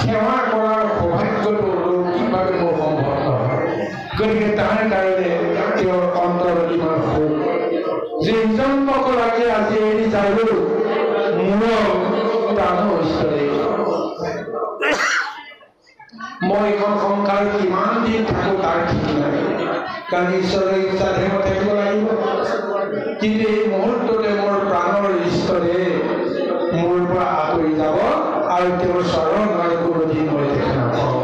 সেৱা কৰাৰ সৌভাগ্যটো লৌকিকভাৱে মোৰ সম্ভৱ নহয়। গতিকে তাৰে কাৰণে তেওঁৰ অন্তৰত ইমান সুখ যে ইজন লোককে আজি এৰি যায়ো মোৰ প্ৰাণ ঈশ্বৰে মই এখন সংসাৰ কিমান দিন থাকো তাৰ ঠিক নাই কাৰণ ঈশ্বৰৰ ইচ্ছাতহে মই থাকিব লাগিব কিন্তু এই মুহূৰ্ততে মোৰ প্ৰাণৰ ঈশ্বৰে মোৰ পৰা আঁতৰি যাব আৰু তেওঁৰ চৰণ মই কোনোদিন মই দেখা নাপাওঁ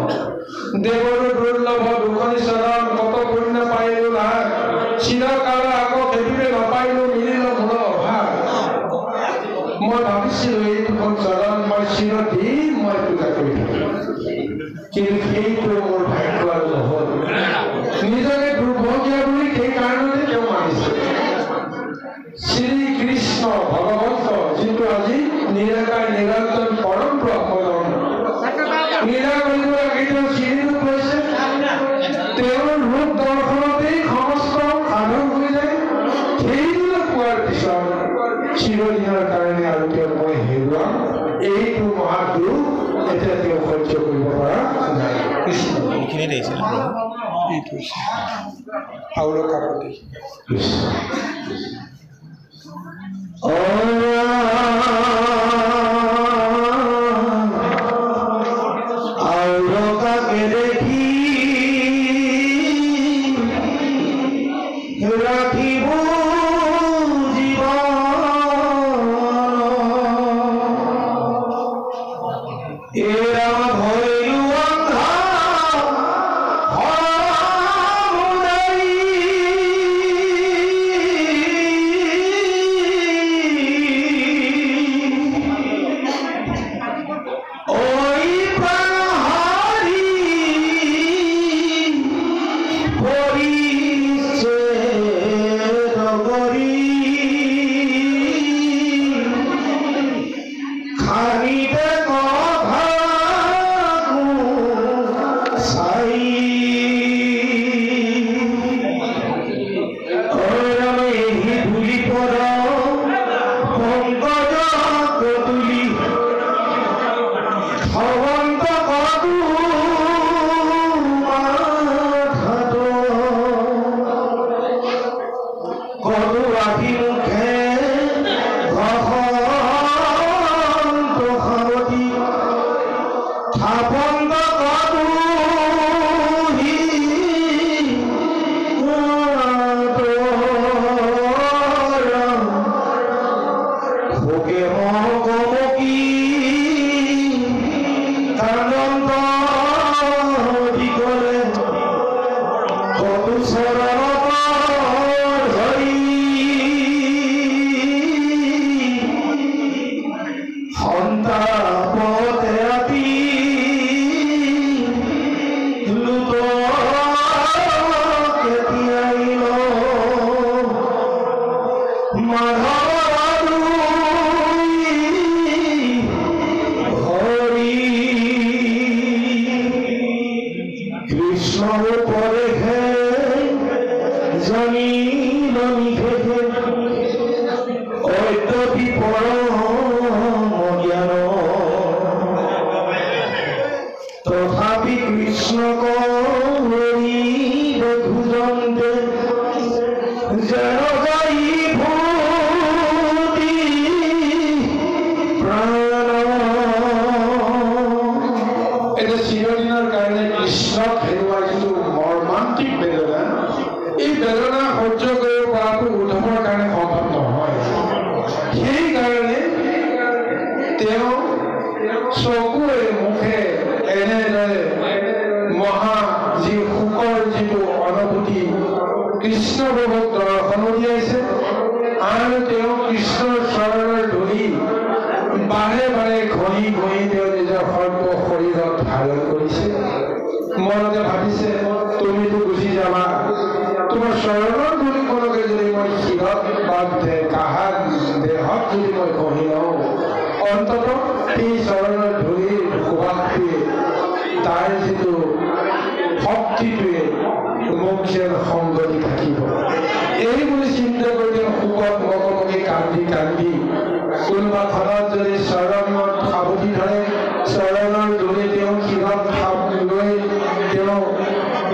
দেৱৰ দুৰ্লভ দুখনি চৰণ কত পুণ্য পাইলো না চিৰকাল আকৌ খেলিব নাপাইলো মিলিল মোৰ অভাৱ মই ভাবিছিলো এই দুখন চৰণ মই চিৰদিন মই পূজা কৰি থাকিম কিন্তু সেইটো মোৰ ভাগ্য আৰু নহল নিজকে দুৰ্ভগীয়া বুলি সেই কাৰণতে তেওঁ মানিছে শ্ৰীকৃষ্ণ ভগৱন্ত যিটো আজি নিৰাকাৰ নিৰঞ্জন পৰম ব্ৰহ্ম লীলা কৰিব লাগিব শ্ৰীৰূপ লৈছে তেওঁৰ ৰূপ দৰ্শনতেই সমস্ত সাধন হৈ যায় সেইবিলাক পোৱাৰ পিছত চিৰদিনৰ কাৰণে আৰু তেওঁক মই হেৰুৱাম এইটো মহাদুখ এতিয়া তেওঁ সহ্য কৰিব পৰা নাই আৰু কাকতি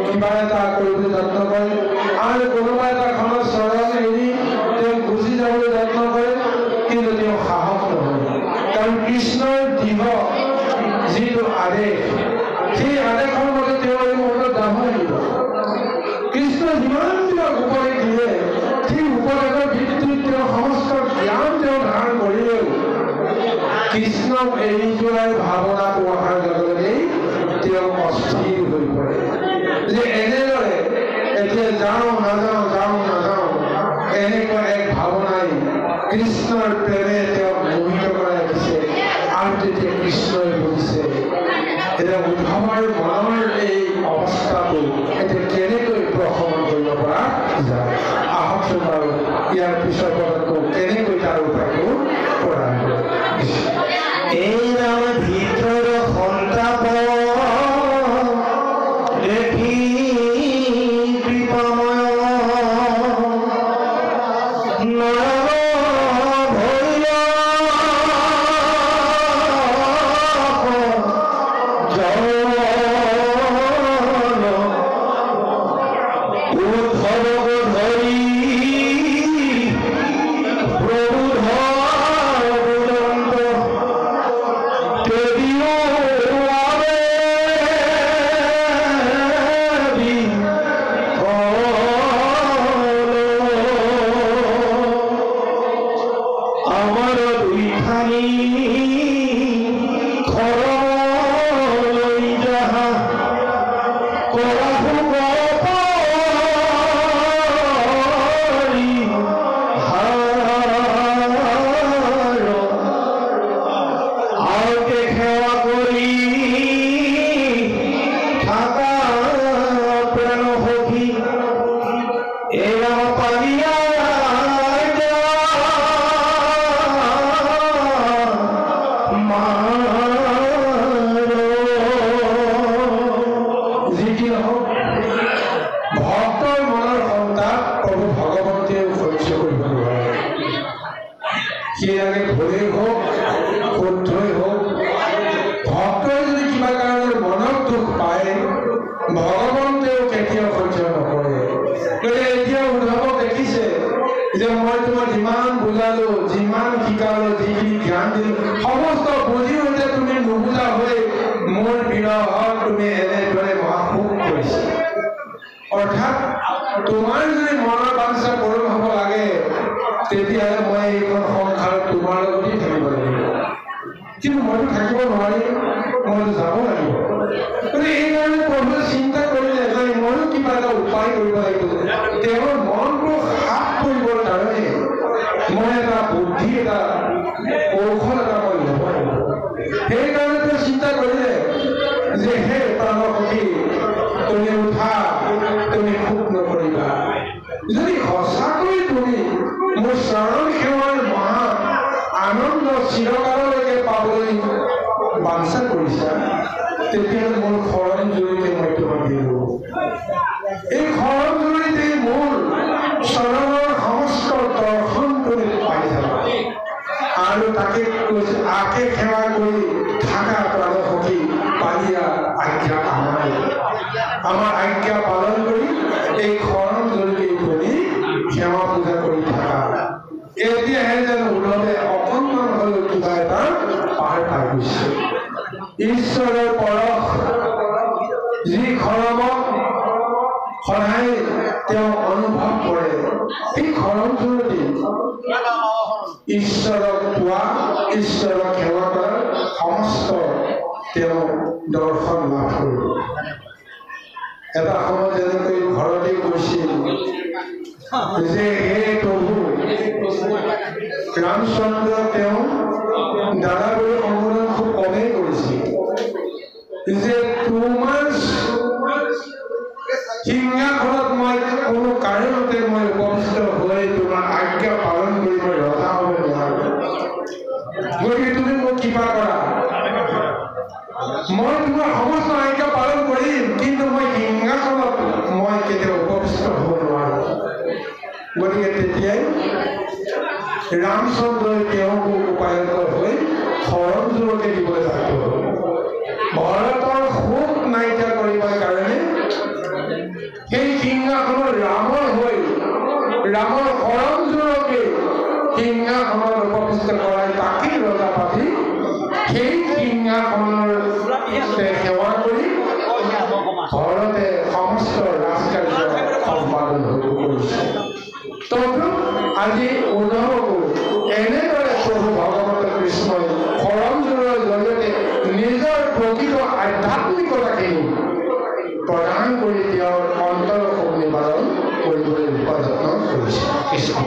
কিবা এটা কৰিবলৈ যত্ন কৰে আৰু কোনোবা এটা খনৰ চৰণ এৰি তেওঁ গুচি যাবলৈ যত্ন কৰে, কিন্তু তেওঁ সাহস নহয়। কাৰণ কৃষ্ণৰ দৃঢ় যিটো আদেশ, সেই আদেশৰ মতে তেওঁ এই মুহূৰ্তত যাব লাগিব। কৃষ্ণ যিমান কিবা উপদেশ দিয়ে, সেই উপদেশৰ ভিত্তিত তেওঁ সমস্ত জ্ঞান তেওঁ ধাৰণ কৰিলেও কৃষ্ণক এৰি যোৱাৰ ভাৱনাটো অহাৰ লগে লগেই তেওঁ অস্থিৰ হৈ পৰে। যে এনেদৰে এতিয়া যাওঁ নাযাওঁ এনেকুৱা এক ভাৱনাই কৃষ্ণৰ প্ৰেমে তেওঁক মোহিত কৰাই ৰাখিছে। আৰু তেতিয়া কৃষ্ণই বুজিছে এতিয়া উদ্ধৱৰ মনৰ এই অৱস্থাটো এতিয়া কেনেকৈ প্ৰশমন কৰিব পৰা যায়। আহকচোন বাৰু ইয়াৰ পিছৰ পদকো কেনেকৈ তাৰ উপায়টো প্ৰদান কৰে। এই নাম ভিতৰ সন্তাপ দেখি কৃপাময় ঈশ্বৰৰ পৰশ যি খৰমক সদায় তেওঁ অনুভৱ কৰে, এই খৰম জৰিয়তে ঈশ্বৰক পোৱা, ঈশ্বৰক সেৱা কৰাৰ সমস্ত তেওঁ দৰ্শন লাভ কৰিব। এটা সময় যেনেকৈ ঘৰতে কৈছিল যে হে প্ৰভু ৰামচন্দ্ৰ তেওঁ দাদা বুলি সম্বোধন খুব কমেই কৰিছিল, যে তোমাৰ সিংহাসনত মই কোনো কাৰণতে মই উপস্থিত হৈ তোমাৰ আজ্ঞা পালন কৰি মই ৰজা হ'ব নোৱাৰো। গতিকে তুমি মোক কৃপা কৰা, মই তোমাৰ সমস্ত আজ্ঞা পালন কৰিম, কিন্তু মই সিংহাসনত মই কেতিয়াও উপস্থিত হ'ব নোৱাৰো। গতিকে তেতিয়াই ৰামচন্দ্ৰই তেওঁকো উপায়ন্ত হৈ শৰণযোৰকে দিবলৈ বাধ্য হ'ল। ভৰতৰ শোক নাইকিয়া কৰিবৰ কাৰণে সেই সিংহাসনৰ ৰামৰ হৈ ৰামৰ শৰণযোৰকে সিংহাসনত উপবিষ্ট কৰাই তাকেই ৰজা পাতি সেই সিংহাসনৰ সেৱা কৰি ঘৰতে সমস্ত ৰাজকাৰ্য সম্পাদন কৰিছে। তদু আজি উদ্ধৱকো এনেদৰে প্ৰভু ভগৱন্ত কৃষ্ণই শৰণযোৰৰ জৰিয়তে নিজৰ প্ৰকৃত আধ্যাত্মিকতাখিনি প্ৰদান কৰি তেওঁৰ অন্তৰ সুখ নিবাৰণ কৰিবলৈ যত্ন কৰিছে। কৃষ্ণ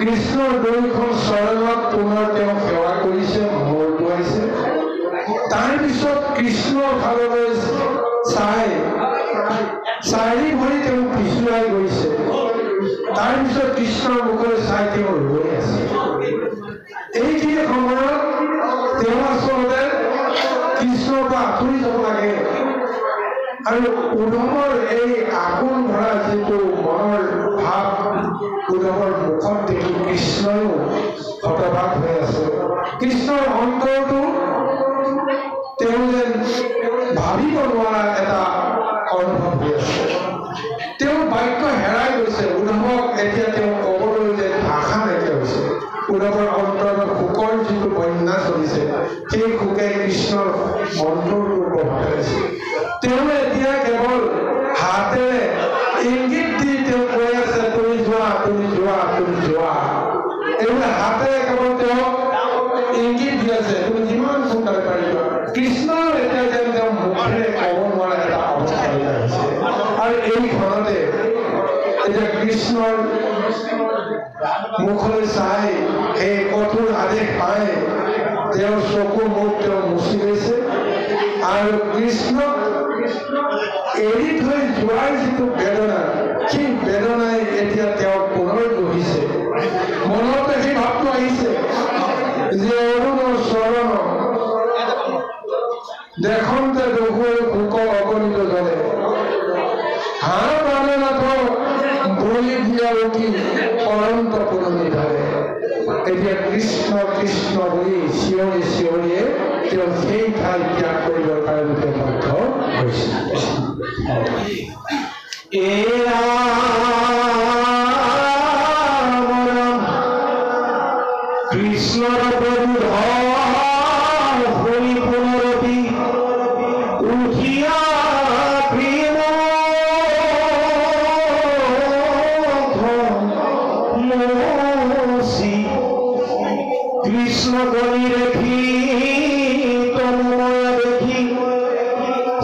কৃষ্ণৰ দুইখন চৰণত পুনৰ তেওঁ সেৱা কৰিছে, মূৰ দুৱাইছে। তাৰপিছত কৃষ্ণৰ ফাললৈ চাই চাৰি ভৰি তেওঁ পিছুৱাই গৈছে। তাৰপিছত কৃষ্ণৰ মুখলৈ চাই তেওঁ ৰৈ আছে। এইখিনি সময়ত তেওঁ আচলতে কৃষ্ণৰ পৰা আঁতৰি যাব লাগে আৰু উদ্ধৱৰ এই আপোন ভৰা যিটো মনৰ ভাৱ উদ্ধৱৰ মুখত দেখি কৃষ্ণও হতবাক হৈ আছে। কৃষ্ণৰ অন্তৰটো তেওঁ যেন ভাবিব নোৱাৰা এটা অনুভৱ হৈ আছে। তেওঁ বাক্য হেৰাই গৈছে। উদ্ধৱক এতিয়া তেওঁ ক'বলৈ যে ভাষা নাইকিয়া হৈছে। উদ্ধৱৰ অন্তৰত শোকৰ যিটো বন্যা চলিছে, সেই শোকে কৃষ্ণৰ মন্ত্ৰটো প্ৰভাৱ পেলাইছে। তেওঁ এতিয়া কেৱল হাতেৰে ইংগিত দি তেওঁ কৈ আছে, তুমি যোৱা, তুমি যোৱা, তুমি যোৱা। এইবিলাক হাতেৰে কেৱল তেওঁ ইংগিত দি আছে, তুমি যিমান সোনকালে পাৰিবা। কৃষ্ণৰ এতিয়া যেন তেওঁ মুখেৰে ক'ব নোৱাৰা এটা অৱস্থা হৈ আহিছে। আৰু এই ঘৰতে এতিয়া কৃষ্ণৰ মুখলৈ চাই সেই কঠোৰ আদেশ পাই তেওঁৰ চকু মুখ তেওঁ মুচি গৈছে আৰু কৃষ্ণক এৰি থৈ যোৱাৰ যিটো বেদনা, সেই বেদনাই এতিয়া তেওঁক পুনৰ গঢ়িছে। মনতে সেই ভাৱটো আহিছে যে অৰুণ চৰণ দেখন্তে ৰঘুৱে শোক অগণিত জলে, হাড় প্ৰাণনাথ বলি দিয়া উঠি অনন্ত পুৰণি ধৰে। এতিয়া কৃষ্ণ কৃষ্ণ বুলি চিঞৰি চিঞৰিয়ে তেওঁ সেই ঠাই ত্যাগ কৰিবৰ কাৰণে তেওঁ বাধ্য হৈছে। কৃষ্ণৰ প্ৰভু হৰি পুনৰতি উঠিয়া প্ৰেম মচি, কৃষ্ণ কলি দেখি তন্ময় দেখি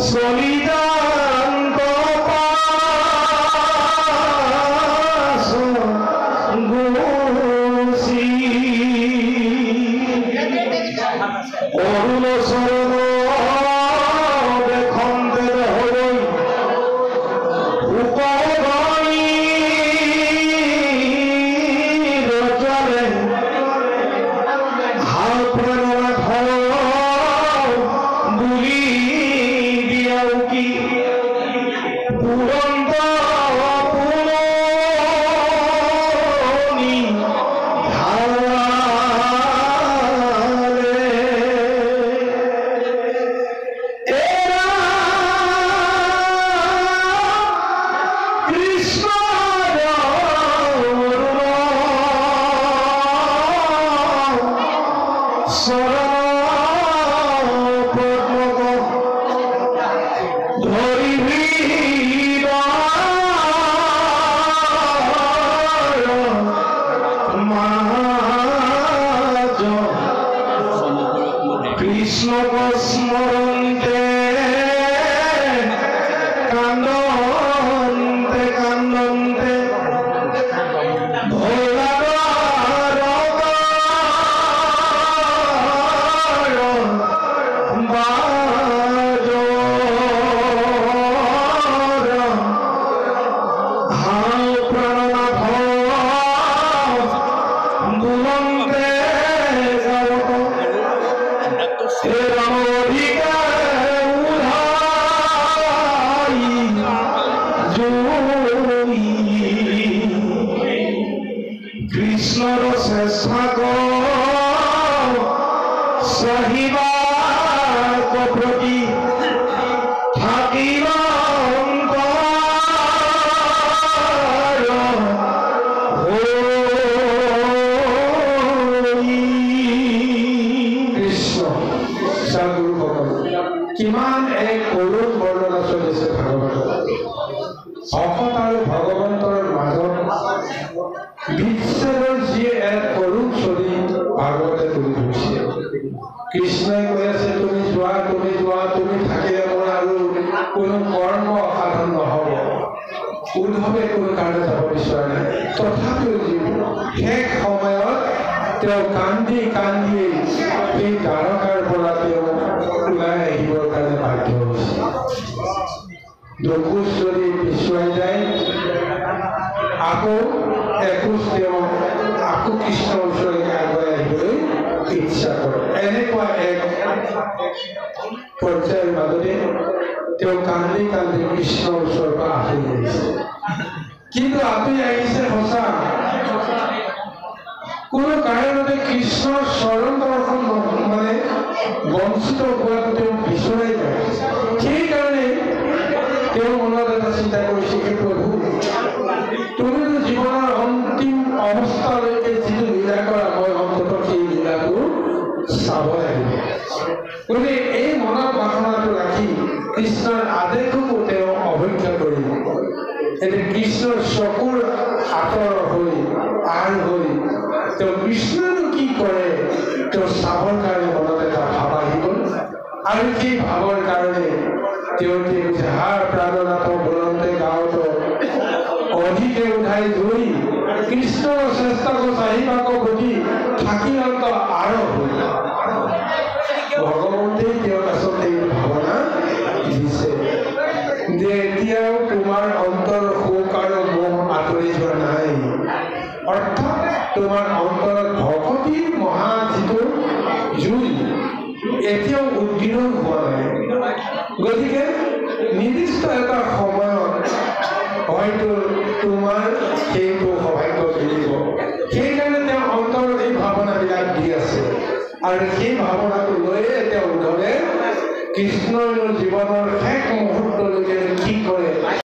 চলিদান্ত পাছ গুচি, অৰুণ চৰণ দেখন্তে নহৈ উপগণি ৰজলে, হাল প্ৰণনাথ বুলি দিয়াও কি পুৰন্ত পুৰণি ধাৰালে। কৃষ্ণ চৰণ পদ্মক ধৰি মাজ, কৃষ্ণক স্মৰণতে কান্দন্তে কান্দন্তে কৃষ্ণৰ চেষ্টা সহিবা প্ৰতি থাকিব কৃষ্ণ চাগুৰুসকল, কিমান এক কৰুণ বৰ্ণনা চলিছে ভাগৱতত। ভকত আৰু ভগৱন্তৰ মাজত বিচ্ছেদৰ যি এক কৰুণ ছবি ভাগৱতে তুলি ধৰিছে। কৃষ্ণই কৈ আছে, তুমি যোৱা, তুমি যোৱা, তুমি থাকিলে মোৰ আৰু কোনো কৰ্ম সাধন নহ'ব। উদ্ধৱে কোনো কাৰণে যাব বিচৰা নাই। তথাপিও শেষ সময়ত তেওঁ কান্দি কান্দি সেই দ্বাৰকাৰ পৰা তেওঁ ওলাই আহিবৰ কাৰণে বাধ্য হৈছে। দুখোজ যদি পিছুৱাই যায়, আকৌ এখোজ তেওঁ আকৌ কৃষ্ণৰ ওচৰলৈ আগুৱাই আহিবলৈ ইচ্ছা কৰে। এনেকুৱা এক পৰ্যায়ৰ মাজতে তেওঁ কান্দি কান্দি কৃষ্ণৰ ওচৰৰ পৰা আঁতৰি আহিছে। কিন্তু আঁতৰি আহিছে সঁচা, কোনো কাৰণতে কৃষ্ণৰ চৰণ দৰ্শন মানে বঞ্চিত হোৱাটো তেওঁ বিচৰাই যায়। সেইকাৰণে তেওঁ মনত এটা চিন্তা কৰিছে, কি প্ৰভু, তুমিতো জীৱনৰ অন্তিম অৱস্থালৈকে যিটো লীলা কৰা, মই অন্ততঃ সেই লীলাটো চাব লাগিব। গতিকে এই মনৰ বাসনাটো ৰাখি কৃষ্ণৰ আদেশকো তেওঁ অৱজ্ঞা কৰিব। এতিয়া কৃষ্ণৰ চকুৰ আঁতৰ হৈ আৰ হৈ তেওঁ কৃষ্ণনো কি কৰে তেওঁ চাবৰ কাৰণে মনত এটা ভাৱ আহিব। আৰু সেই ভাৱৰ কাৰণে তেওঁ কৈছে, হাৰ প্ৰাণনাথ বলন্তে গাঁৱত অধিকে উঠাই ধৰি কৃষ্ণৰ চেষ্টাক চাহিবাক গতি থাকিলত আৰ হৈ। ভগৱন্তেই তেওঁক আচলতে এই ভাৱনা দিছে। এতিয়াও হোৱা নাই। গতিকে নিৰ্দিষ্ট এটা সময়ত হয়তো তোমাৰ সেইটো সৌভাগ্য মিলিব। সেইকাৰণে তেওঁ অন্তৰত এই ভাৱনাবিলাক দি আছে আৰু সেই ভাৱনাটো লৈয়ে তেওঁ উদ্ধৱে কৃষ্ণই জীৱনৰ শেষ মুহূৰ্তলৈকে কি কৰে